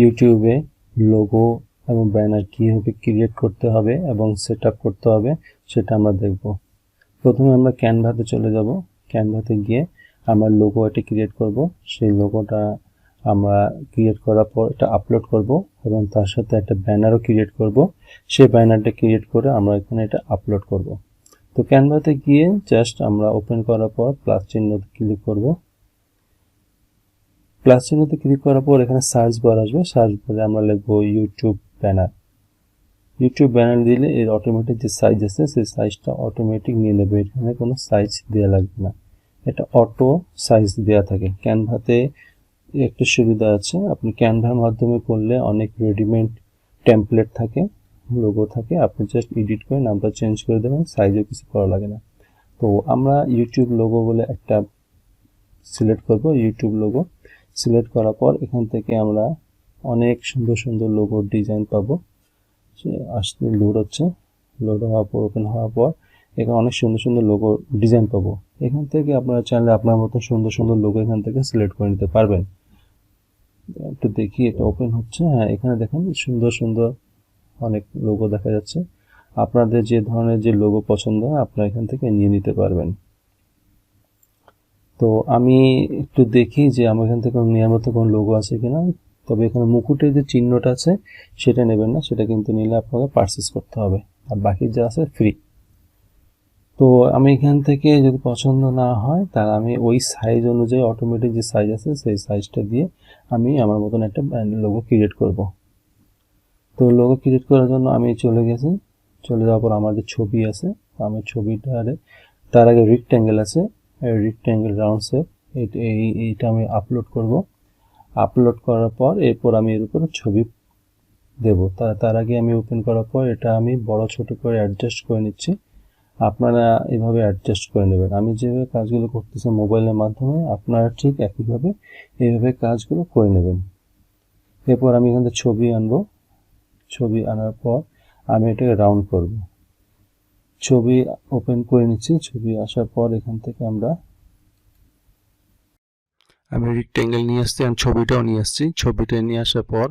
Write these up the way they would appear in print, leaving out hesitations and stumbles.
ইউটিউবে লোগো এবং ব্যানার কীভাবে ক্রিয়েট করতে হবে এবং সেট আপ করতে হবে সেটা আমরা দেখব। প্রথমে আমরা ক্যানভাতে চলে যাব। ক্যানভাতে গিয়ে আমরা লোগো এটা ক্রিয়েট করব। সেই লোগোটা আমরা ক্রিয়েট করার পর এটা আপলোড করব এবং তার সাথে একটা ব্যানারও ক্রিয়েট করব। সেই ব্যানারটা ক্রিয়েট করে আমরা এখানে এটা আপলোড করব। তো ক্যানভাতে গিয়ে জাস্ট আমরা ওপেন করার পর প্লাস চিহ্নতে ক্লিক করব। প্লাস চিহ্নতে ক্লিক করার পর এখানে সার্চ বার আসবে। সার্চ বারে আমরা লিখব ইউটিউব ব্যানার। ইউটিউব ব্যানার দিলে এর অটোমেটিক যে সাইজ আছে সেই সাইজটা অটোমেটিক নিয়ে নেবে। এখানে কোনো সাইজ দেওয়া লাগবে না, এটা অটো সাইজ দেওয়া থাকে। ক্যানভাতে একটা সুবিধা আছে, আপনি ক্যানভার মাধ্যমে করলে অনেক রেডিমেড টেমপ্লেট থাকে, লোগো থাকে, আপনি জাস্ট এডিট করে নামটা চেঞ্জ করে দেবেন, সাইজও কিছু করা লাগে না। তো আমরা ইউটিউব লোগো বলে একটা সিলেক্ট করব। ইউটিউব লোগো সিলেক্ট করার পর এখান থেকে আমরা অনেক সুন্দর সুন্দর লোগোর ডিজাইন পাবো। আসলে লোড হচ্ছে, লোড হওয়ার পর ওপেন হওয়ার পর এখানে অনেক সুন্দর সুন্দর লোগো ডিজাইন পাবো। এখান থেকে আপনারা চাইলে আপনার মতো সুন্দর সুন্দর লোগো এখান থেকে সিলেক্ট করে নিতে পারবেন। একটু দেখি এটা ওপেন হচ্ছে। হ্যাঁ, এখানে দেখেন সুন্দর সুন্দর অনেক লোগো দেখা যাচ্ছে। আপনাদের যে ধরনের যে লোগো পছন্দ হয় আপনারা এখান থেকে নিয়ে নিতে পারবেন। তো আমি একটু দেখি যে আমার এখান থেকে নেওয়ার মতো কোনো লোগো আছে কিনা। তবে এখানে মুকুটের যে চিহ্নটা আছে সেটা নেবেন না, সেটা কিন্তু নিলে আপনাকে পারচেস করতে হবে, আর বাকি যা আছে ফ্রি। তো আমি এখান থেকে যদি পছন্দ না হয় তাহলে আমি ওই সাইজ অনুযায়ী অটোমেটিক যে সাইজ আছে সেই সাইজটা দিয়ে আমি আমার মতন একটা লোগো ক্রিয়েট করব। তো লোগো ক্রিয়েট করার জন্য আমি চলে গেছি। চলে যাওয়ার পর আমার যে ছবি আছে, আমার ছবিটারে তার আগে রেক্ট্যাঙ্গেল আছে, রেক্ট্যাঙ্গেল রাউন্ড শেপ, এইটা আমি আপলোড করব। আপলোড করার পর এরপর আমি এর উপরে ছবি দেব। তার আগে আমি ওপেন করার পর এটা আমি বড় ছোট করে অ্যাডজাস্ট করে নিচ্ছি। আপনারা এভাবে অ্যাডজাস্ট করে নেবেন। আমি যেভাবে কাজগুলো করতেছি মোবাইলের মাধ্যমে, আপনারা ঠিক একইভাবে এইভাবে কাজগুলো করে নেবেন। এরপর আমি এখান থেকে ছবি আনবো। ছবি আনার পর আমি এটাকে রাউন্ড করব। ছবি ওপেন করে নিচ্ছি। ছবি আসার পর এখান থেকে আমি রেক্ট্যাঙ্গেল নিয়ে আসছি, আমি ছবিটাও নিয়ে আসছি। ছবিটা নিয়ে আসার পর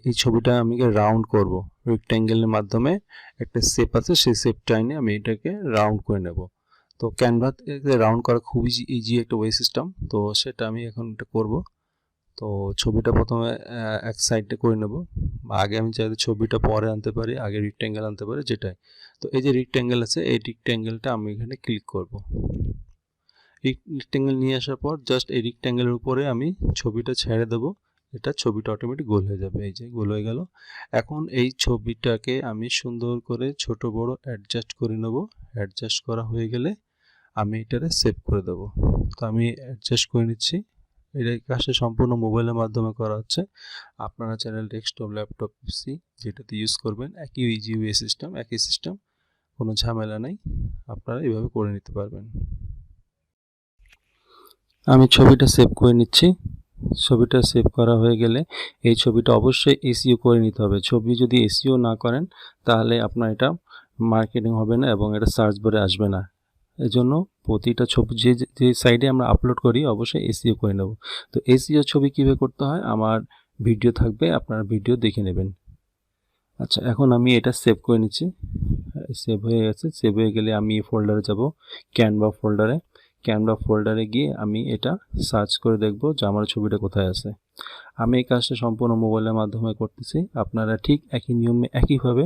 এই ছবিটা আমি রাউন্ড করব। রেক্ট্যাঙ্গেলের মাধ্যমে একটা শেপ আছে, সেই শেপটা এনে আমি এটাকে রাউন্ড করে নেব। তো ক্যানভাতে রাউন্ড করা খুবই ইজি একটা ওয়ে সিস্টেম, তো সেটা আমি এখন এটা করব। তো ছবিটা প্রথমে এক সাইডে করে নেব, আগে আমি চাইলে ছবিটা পরে আনতে পারি, আগে রেক্ট্যাঙ্গেল আনতে পারি, যেটাই। তো এই যে রেক্ট্যাঙ্গেল আছে, এই রেক্ট্যাঙ্গেলটা আমি এখানে ক্লিক করব। রেক্ট্যাঙ্গেল নিয়ে আসার পর জাস্ট এই রেক্ট্যাঙ্গেলের উপরে আমি ছবিটা ছেড়ে দেব। এটা ছবিটা অটোমেটিক গোল হয়ে যাবে। এই যে গোল হয়ে গেল। এখন এই ছবিটাকে আমি সুন্দর করে ছোট বড় অ্যাডজাস্ট করে নেব। অ্যাডজাস্ট করা হয়ে গেলে আমি এটারে সেভ করে দেব। তো আমি অ্যাডজাস্ট করে নিচ্ছি। এটা কাজটা সম্পূর্ণ মোবাইলের মাধ্যমে করা হচ্ছে। আপনারা চ্যানেল ডেস্কটপ, ল্যাপটপ, পিসি যেটাতে ইউজ করবেন একই ইজি ওয়ে সিস্টেম, একই সিস্টেম, কোনো ঝামেলা নাই। আপনারা এভাবে করে নিতে পারবেন। আমি ছবিটা সেভ করে নিচ্ছি। ছবিটা সেভ করা হয়ে গেলে এই ছবিটা অবশ্যই এসইও করে নিতে হবে। ছবি যদি এসইও না করেন তাহলে আপনার এটা মার্কেটিং হবে না এবং এটা সার্চ বারে আসবে না। এজন্য প্রতিটা ছবি যে সাইডে আমরা আপলোড করি অবশ্যই এসইও করে নেব। তো এসইও ছবি কীভাবে করতে হয় আমার ভিডিও থাকবে, আপনারা ভিডিও দেখে নেবেন। আচ্ছা, এখন আমি এটা সেভ করে নিচ্ছি। সেভ হয়ে গেছে। সেভ হয়ে গেলে আমি এই ফোল্ডারে যাব, ক্যানভা ফোল্ডারে। ক্যানভা ফোল্ডারে গিয়ে আমি এটা সার্চ করে দেখব যে আমার ছবিটা কোথায় আছে। আমি এই কাজটা সম্পূর্ণ মোবাইলের মাধ্যমে করতেছি। আপনারা ঠিক একই নিয়মে একইভাবে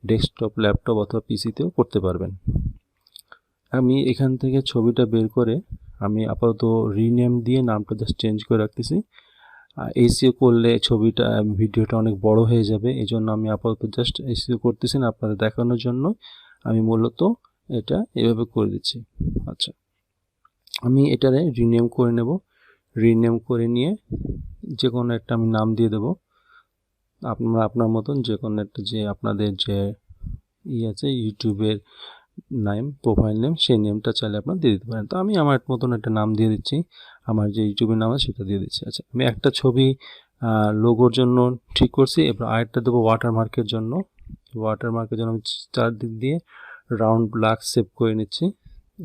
ডেস্কটপ, ল্যাপটপ অথবা পিসিতেও করতে পারবেন। আমি এখান থেকে ছবিটা বের করে আমি আপাতত রিনেম দিয়ে নামটা জাস্ট চেঞ্জ করে রাখতেছি। এসইও করলে ছবিটা ভিডিওটা অনেক বড় হয়ে যাবে, এই জন্য আমি আপাতত জাস্ট এসইও করতেছি না, আপনাদের দেখানোর জন্য আমি মূলত এটা এভাবে করে দিচ্ছি। আচ্ছা, আমি এটারে রিনেম করে নেব। রিনেম করে নিয়ে যে কোনো একটা আমি নাম দিয়ে দেব। আপনারা আপনার মতন যে কোনো একটা, যে আপনাদের যে আছে ইউটিউবের নাম, প্রোফাইল নেম, সেই নেমটা চাইলে আপনারা দিয়ে দিতে পারেন। তো আমি আমার মতন একটা নাম দিয়ে দিচ্ছি, আমার যে ইউটিউবের নাম আছে সেটা দিয়ে দিচ্ছি। আচ্ছা, আমি একটা ছবি লোগোর জন্য ঠিক করছি। এবার আরেকটা দেবো ওয়াটারমার্কের জন্য। ওয়াটারমার্কের জন্য আমি চারদিক দিয়ে রাউন্ড ব্ল্যাক সেভ করে নিচ্ছি।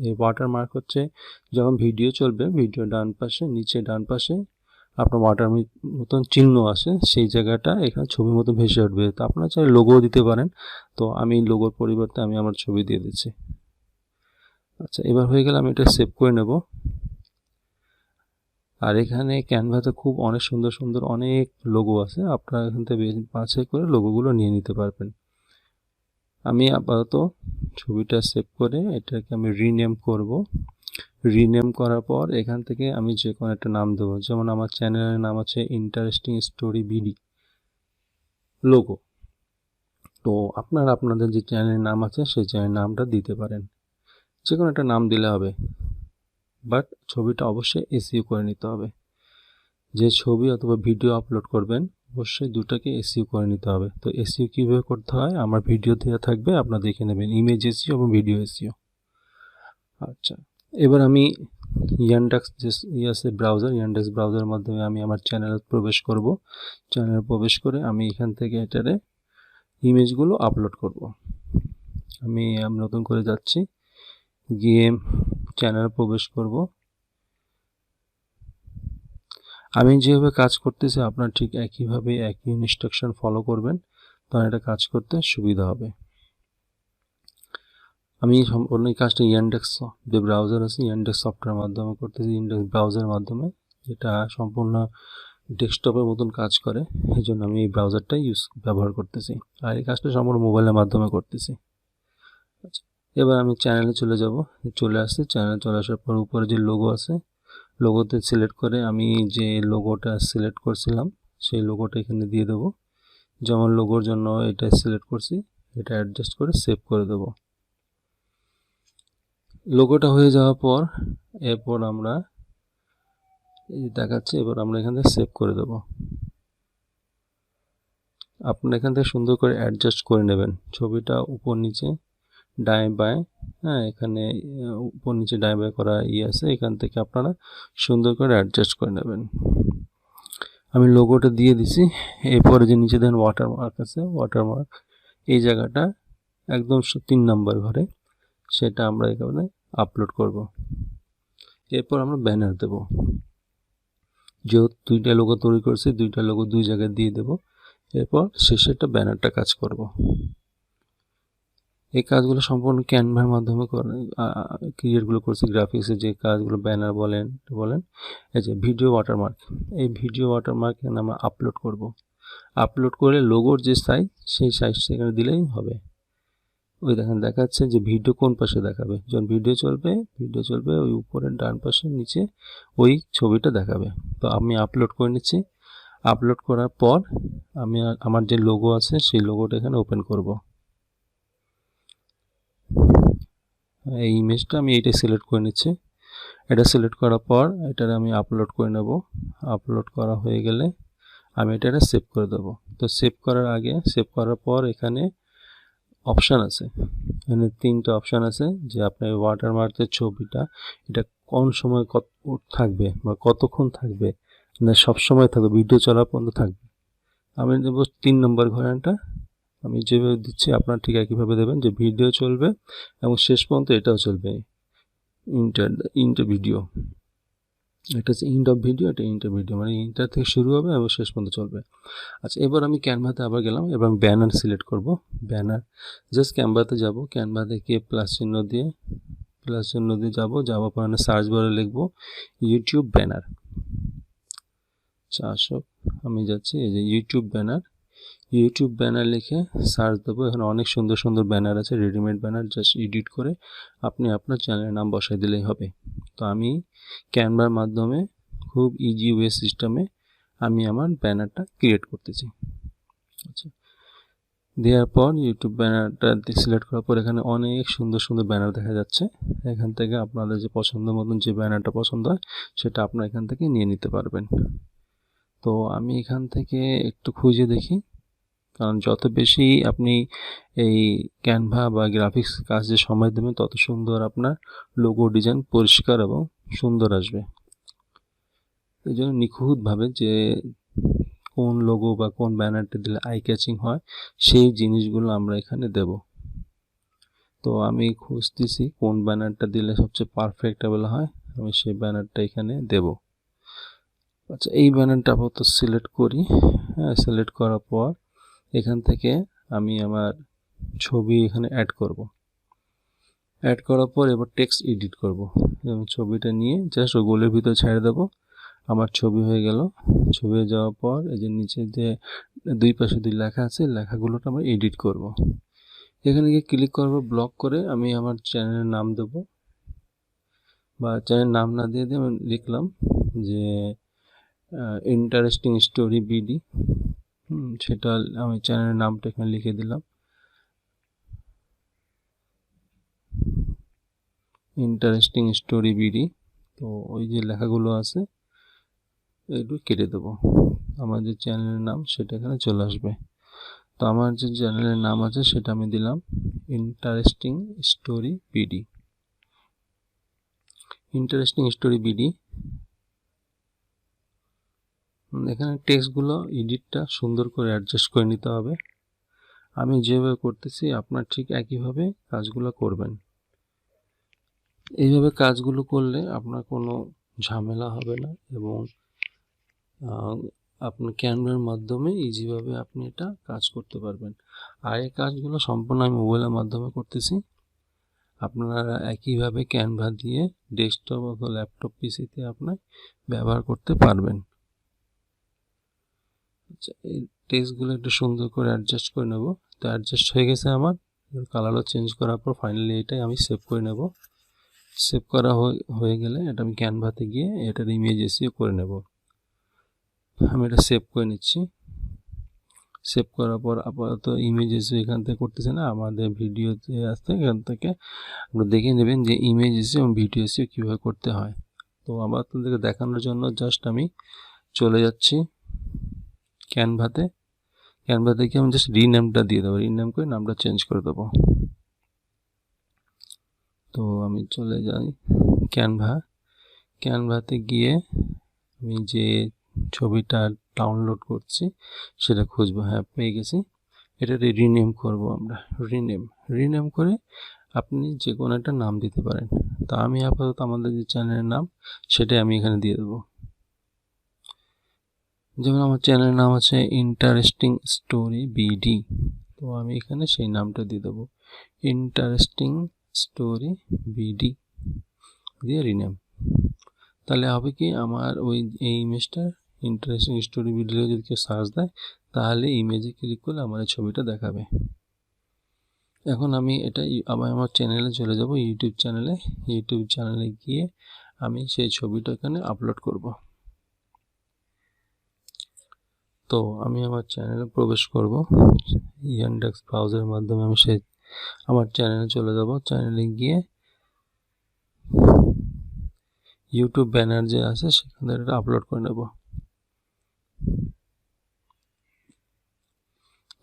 এই ওয়াটারমার্ক হচ্ছে যখন ভিডিও চলবে, ভিডিও ডান পাশে, নিচে ডান পাশে আপনার ওয়াটার মতন চিহ্ন আসে, সেই জায়গাটা এখানে ছবির মতো ভেসে উঠবে। তো আপনারা চাইলে লোগোও দিতে পারেন। তো আমি লোগোর পরিবর্তে আমি আমার ছবি দিয়ে দিচ্ছি। আচ্ছা, এবার হয়ে গেলে আমি এটা সেভ করে নেব। আর এখানে ক্যানভাতে খুব অনেক সুন্দর সুন্দর অনেক লোগো আছে, আপনারা এখান থেকে বাছাই করে লোগোগুলো নিয়ে নিতে পারবেন। আমি আপাতত ছবিটা সেভ করে এটাকে আমি রিনেম করব। রিনেম করার পর এখান থেকে আমি যে কোনো একটা নাম দেবো, যেমন আমার চ্যানেলের নাম আছে ইন্টারেস্টিং স্টোরি বিডি লোগো। তো আপনারা আপনাদের যে চ্যানেলের নাম আছে সেই চ্যানেলের নামটা দিতে পারেন, যে কোনো একটা নাম দিলে হবে, বাট ছবিটা অবশ্যই এসইও করে নিতে হবে। যে ছবি অথবা ভিডিও আপলোড করবেন অবশ্যই দুটাকে এসইও করে নিতে হবে। তো এসইও কীভাবে করতে হয় আমার ভিডিও দেওয়া থাকবে, আপনারা দেখে নেবেন, ইমেজ এসইও এবং ভিডিও এসইও। আচ্ছা, এবার আমি ইয়ানডেক্স যে আছে ব্রাউজার, ইয়ানডেক্স ব্রাউজারের মাধ্যমে আমি আমার চ্যানেলে প্রবেশ করব। চ্যানেলে প্রবেশ করে আমি এখান থেকে এটারে ইমেজগুলো আপলোড করব। আমি নতুন করে যাচ্ছি, গিয়ে চ্যানেলে প্রবেশ করব। আমি যেভাবে কাজ করতেছি আপনার ঠিক একইভাবে একই ইনস্ট্রাকশন ফলো করবেন, তাহলে এটা কাজ করতে সুবিধা হবে। আমি সম্পূর্ণ এই কাজটা ইয়ানডেক্স যে ব্রাউজার আছে ইয়ানডেক্স সফটওয়্যার মাধ্যমে করতেছি, ইয়ানডেক্স ব্রাউজারের মাধ্যমে, যেটা সম্পূর্ণ ডেস্কটপের মতন কাজ করে, এই জন্য আমি এই ব্রাউজারটা ব্যবহার করতেছি। আর এই কাজটা সম্পূর্ণ মোবাইলের মাধ্যমে করতেছি। আচ্ছা, এবার আমি চ্যানেলে চলে যাব। চলে আসছে, চ্যানেলে চলে আসার পর উপরে যে লোগো আছে লোগোতে সিলেক্ট করে আমি যে লোগোটা সিলেক্ট করছিলাম সেই লোগোটা এখানে দিয়ে দেব। যেমন লোগোর জন্য এটা সিলেক্ট করছি, এটা অ্যাডজাস্ট করে সেভ করে দেব। লোগোটা হয়ে যাওয়ার পর এরপর আমরা এই দেখাচ্ছে, এবার আমরা এখান থেকে সেভ করে দেব। আপনারা এখান থেকে সুন্দর করে অ্যাডজাস্ট করে নেবেন ছবিটা উপর নিচে ডায় বায়। হ্যাঁ, এখানে উপর নিচে ডায় বায় করা আছে, এখান থেকে আপনারা সুন্দর করে অ্যাডজাস্ট করে নেবেন। আমি লোগোটা দিয়ে দিছি। এরপরে যে নিচে দেন ওয়াটারমার্ক আছে, ওয়াটারমার্ক এই জায়গাটা একদম 3 নম্বর ঘরে, সেটা আমরা এখানে আপলোড করব। এরপর আমরা ব্যানার দেব। যেহেতু দুইটা লোগো তৈরি করছি, দুইটা লোগো দুই জায়গায় দিয়ে দেব। এরপর শেষে একটা ব্যানারটা কাজ করব। এই কাজগুলো সম্পূর্ণ ক্যানভার মাধ্যমে ক্রিয়েটগুলো করছি, গ্রাফিক্সের যে কাজগুলো ব্যানার বলেন। এই যে ভিডিও ওয়াটারমার্ক, এই ভিডিও ওয়াটারমার্ক এখানে আমরা আপলোড করব। আপলোড করে লোগোর যে সাইজ সেই সাইজ সেখানে দিলেই হবে। ওই দেখেন দেখাচ্ছে যে ভিডিও কোন পাশে দেখাবে, যখন ভিডিও চলবে ওই উপরের ডান পাশে নিচে ওই ছবিটা দেখাবে। তো আমি আপলোড করে নিচ্ছি। আপলোড করার পর আমি আমার যে লোগো আছে সেই লোগোটা এখানে ওপেন করব। এই ইমেজটা আমি এইটা সিলেক্ট করে নিচ্ছি। এটা সিলেক্ট করার পর এটার আমি আপলোড করে নেব। আপলোড করা হয়ে গেলে আমি এটা সেভ করে দেব। তো সেভ করার পর এখানে অপশান আছে, এখানে 3টা অপশান আছে, যে আপনার ওয়াটারমার্কের ছবিটা এটা কোন সময় কত থাকবে বা কতক্ষণ থাকবে, না সব সময় থাকবে, ভিডিও চলা পর্যন্ত থাকবে। আমি দেবো 3 নম্বর ঘরানাটা। আমি যেভাবে দিচ্ছি আপনারা ঠিক একইভাবে দেবেন, যে ভিডিও চলবে এবং শেষ পর্যন্ত এটাও চলবে, ইন্টার ভিডিও। এটা হচ্ছে ইন্ড অফ ভিডিও, এটা ইন্টার ভিডিও, মানে ইন্টার থেকে শুরু হবে এবং শেষ পর্যন্ত চলবে। আচ্ছা, এবার আমি ক্যানভাতে আবার গেলাম এবং ব্যানার সিলেক্ট করব। ব্যানার জাস্ট ক্যানভাতে যাব, ক্যানভাতে গিয়ে প্লাস চিহ্ন দিয়ে যাওয়ার পর আমি সার্চ বারে লিখব ইউটিউব ব্যানার। আমি যাচ্ছি, এই যে ইউটিউব ব্যানার লিখে সার্চ দেবো। এখানে অনেক সুন্দর সুন্দর ব্যানার আছে, রেডিমেড ব্যানার, জাস্ট এডিট করে আপনি আপনার চ্যানেলের নাম বসাই দিলেই হবে। তো আমি ক্যানভার মাধ্যমে খুব ইজি ওয়ে সিস্টেমে আমি আমার ব্যানারটা ক্রিয়েট করতেছি। আচ্ছা, দেওয়ার পর ইউটিউব ব্যানারটা সিলেক্ট করার পর এখানে অনেক সুন্দর সুন্দর ব্যানার দেখা যাচ্ছে। এখান থেকে আপনাদের যে পছন্দ মতন যে ব্যানারটা পছন্দ হয় সেটা আপনারা এখান থেকে নিয়ে নিতে পারবেন। তো আমি এখান থেকে একটু খুঁজে দেখি, কারণ যত বেশি আপনি এই ক্যানভা বা গ্রাফিক্স কাজে সময় দেবেন তত সুন্দর আপনার লোগো ডিজাইন পরিষ্কার এবং সুন্দর আসবে। এই জন্য নিখুঁতভাবে যে কোন লোগো বা কোন ব্যানারটা দিলে আই ক্যাচিং হয় সেই জিনিসগুলো আমরা এখানে দেব। তো আমি খুঁজতেছি কোন ব্যানারটা দিলে সবচেয়ে পারফেক্টেবল হয়, আমি সেই ব্যানারটা এখানে দেব। আচ্ছা, এই ব্যানারটা আপাতত সিলেক্ট করি। হ্যাঁ, সিলেক্ট করার পর এখান থেকে আমি আমার ছবি এখানে অ্যাড করব। অ্যাড করার পর এবার টেক্সট এডিট করব। এবং ছবিটা নিয়ে জাস্ট গোলের ভিতরে ছেড়ে দেবো। আমার ছবি হয়ে গেল। ছবি হয়ে যাওয়ার পর এই যে নিচে যে দুই পাশে দুই লেখা আছে, লেখাগুলোটা আমরা এডিট করব। এখানে গিয়ে ক্লিক করব, ব্লক করে আমি আমার চ্যানেলের নাম দেব, বা চ্যানেলের নাম না দিয়ে আমি লিখলাম যে ইন্টারেস্টিং স্টোরি বিডি। সেটা আমি চ্যানেলের নামটা এখানে লিখে দিলাম, ইন্টারেস্টিং স্টোরি বিডি। তো ওই যে লেখাগুলো আছে একটু কেটে দেবো, আমার যে চ্যানেলের নাম সেটা এখানে চলে আসবে। তো আমার যে চ্যানেলের নাম আছে সেটা আমি দিলাম interesting story BD. Interesting story BD. এখানে টেক্সটগুলো এডিটটা সুন্দর করে অ্যাডজাস্ট করে নিতে হবে। আমি যেভাবে করতেছি আপনার ঠিক একইভাবে কাজগুলো করবেন। এইভাবে কাজগুলো করলে আপনার কোনো ঝামেলা হবে না, এবং আপনার ক্যানভার মাধ্যমে ইজিভাবে আপনি এটা কাজ করতে পারবেন। আর এই কাজগুলো সম্পূর্ণ আমি মোবাইলের মাধ্যমে করতেছি। আপনারা একইভাবে ক্যানভা দিয়ে ডেস্কটপ অথবা ল্যাপটপ পিসিতে আপনার ব্যবহার করতে পারবেন। আচ্ছা, এই টেক্সটগুলো একটু সুন্দর করে অ্যাডজাস্ট করে নেব। তো অ্যাডজাস্ট হয়ে গেছে আমার। কালারও চেঞ্জ করার পর ফাইনালি এটাই আমি সেভ করে নেব। সেভ করা হয়ে গেলে এটা আমি ক্যানভাতে গিয়ে এটার ইমেজ এসিও করে নেব। আমি এটা সেভ করে নিচ্ছি। সেভ করার পর আপাতত ইমেজ এসিও এখান থেকে করতেছে না, আমাদের ভিডিওতে আসতে এখান থেকে আপনারা দেখে নেবেন যে ইমেজ এসিও এবং ভিডিও এসিও কীভাবে করতে হয়। তো আবার আপনাদেরকে দেখানোর জন্য জাস্ট আমি চলে যাচ্ছি ক্যানভাতে। ক্যানভাতে গিয়ে আমি জাস্ট রিনেমটা দিয়ে দেবো, রিনেম করে নামটা চেঞ্জ করে দেবো। তো আমি চলে যাই ক্যানভাতে গিয়ে আমি যে ছবিটা ডাউনলোড করছি সেটা খুঁজবো। হ্যাঁ, পেয়ে গেছি। এটা রিনেম করব আমরা। রিনেম করে আপনি যে কোনো একটা নাম দিতে পারেন। তা আমি আপাতত আমাদের যে চ্যানেলের নাম সেটাই আমি এখানে দিয়ে দেবো। যেমন আমার চ্যানেলের নাম আছে ইন্টারেস্টিং স্টোরি বিডি, তো আমি এখানে সেই নামটা দিয়ে দেবো, ইন্টারেস্টিং স্টোরি বিডি দিয়ে রিনেম। তাহলে হবে কি, আমার ওই এই ইমেজটা ইন্টারেস্টিং স্টোরি ভিডিও যদি কেউ সার্চ দেয় তাহলে ইমেজে ক্লিক করলে আমার এই ছবিটা দেখাবে। এখন আমি এটা আবার আমার চ্যানেলে চলে যাব, ইউটিউব চ্যানেলে গিয়ে আমি সেই ছবিটা এখানে আপলোড করব। তো আমি আমার চ্যানেলে প্রবেশ করব, ইয়ানডেক্স ব্রাউজারের মাধ্যমে আমি সেই আমার চ্যানেলে চলে যাব। চ্যানেলে গিয়ে ইউটিউব ব্যানার যে আছে সেখানে এটা আপলোড করে নেব।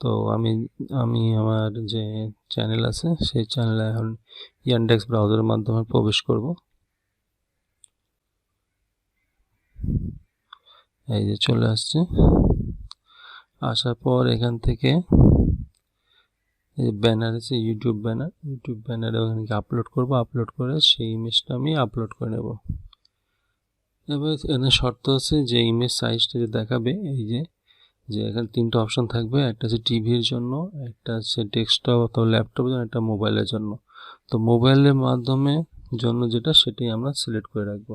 তো আমি আমার যে চ্যানেল আছে সেই চ্যানেলে এখন ইয়ানডেক্স ব্রাউজারের মাধ্যমে প্রবেশ করব। এই যে চলে আসছে। আসার পর এখান থেকে এই ব্যানার আছে ইউটিউব ব্যানারে ওখানে আপলোড করব। আপলোড করে সেই ইমেজটা আমি আপলোড করে নেব। এবার এখানে শর্ত আছে যে ইমেজ সাইজটা যে দেখাবে, এই যে এখানে তিনটা অপশন থাকবে, একটা আছে টিভির জন্য, একটা আছে ডেস্কটপ অথবা ল্যাপটপের জন্য, একটা মোবাইলের জন্য। তো মোবাইলের মাধ্যমে জন্য যেটা সেটাই আমরা সিলেক্ট করে রাখবো।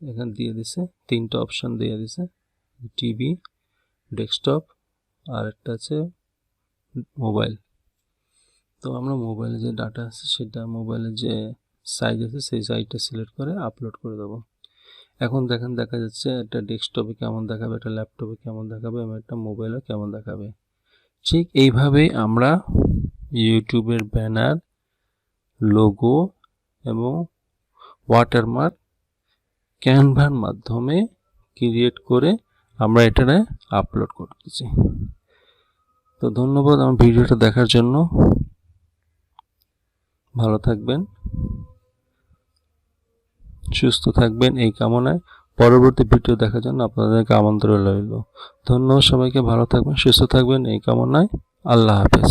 এখানে দিয়ে দিছে তিনটা অপশন দিয়ে দিছে, টিভি, ডেস্কটপ আর একটা আছে মোবাইল। তো আমরা মোবাইলে যে ডাটা আছে সেটা, মোবাইলের যে সাইজ আছে সেই সাইজটা সিলেক্ট করে আপলোড করে দেবো। এখন দেখা যাচ্ছে একটা ডেস্কটপে কেমন দেখাবে, একটা ল্যাপটপে কেমন দেখাবে এবং একটা মোবাইলে কেমন দেখাবে। ঠিক এইভাবেই আমরা ইউটিউবের ব্যানার, লোগো এবং ওয়াটারমার্ক ক্যানভার মাধ্যমে ক্রিয়েট করে আমরা এটারে আপলোড করতেছি। তো ধন্যবাদ আমার ভিডিওটা দেখার জন্য। ভালো থাকবেন, সুস্থ থাকবেন এই কামনায়। পরবর্তী ভিডিও দেখার জন্য আপনাদেরকে আমন্ত্রণ রইল। ধন্যবাদ সবাইকে। ভালো থাকবেন, সুস্থ থাকবেন এই কামনায়। আল্লাহ হাফেজ।